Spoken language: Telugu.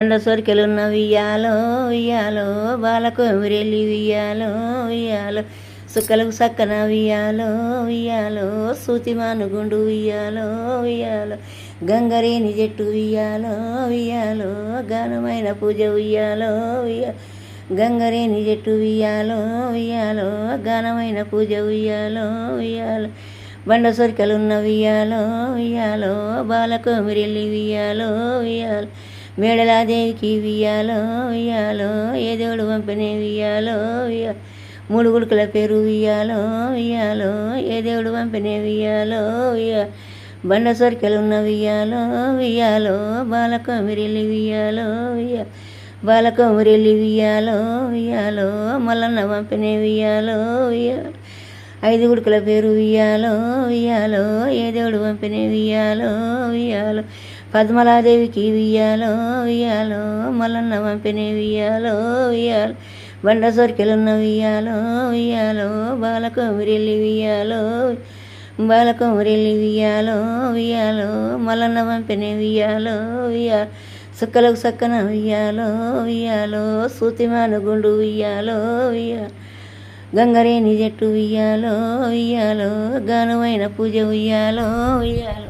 కొండ సొరికెలున్న వియ్యాలో వియ్యాలో బాలకోమిరెల్లి వియ్యాలో వియ్యాలో సుక్కలకు సక్కన వియ్యాలో వియ్యాలో సూతిమానుగుండు వియ్యాలో వియ్యాలో గంగరేని చెట్టు వియ్యాలో వియ్యాలో ఘనమైన పూజ ఉయ్యాలో గంగరేని చెట్టు వియ్యాలో వియ్యాలో ఘనమైన పూజ ఉయ్యాలో వియ్యాలో బండ సొరికలున్న వియ్యాలో వియ్యాలో బాలకోమిరెల్లి వియ్యాలో వియ్యాలో మేడలాదేవికి వియ్యాలో వియ్యాలో ఏ దేవుడు పంపిణీ వియ్యాలో మూడు గుడుకుల పేరు వియ్యాలో వియ్యాలో ఏ దేవుడు పంపిణీ వియ్యాలో బండ సొరికలున్న వియ్యాలో వియ్యాలో బాలకోమిరెల్లి వియ్యాలో బాలకోమిరెల్లి వియ్యాలో వియ్యాలో మల్లన్న పంపిణీ వియ్యాలో వియ్యాలో ఐదు గుడుకుల పేరు వియ్యాలో వియ్యాలో ఏ దేవుడు పంపిణీ వియ్యాలో వియ్యాలో పద్మలాదేవికి వియ్యాలో వియ్యాలో మల్లన్న పంపిణీ వియ్యాలో వియ్యాలో బండ సొరికెలున్న వియ్యాలో వియ్యాలో బాలకోమిరెల్లి వియ్యాలో బాలకోమిరెల్లి వియ్యాలో వియ్యాలో మల్లన్న పంపిణీ వియ్యాలో వియ్యాలో సుక్కలకు సక్కన వియ్యాలో వియ్యాలో సూతిమానుగుండు వియ్యాలో వియ్యాలో గంగరేని చెట్టు వియ్యాలో వియ్యాలో ఘనమైన పూజ ఉయ్యాలో వియ్యాలో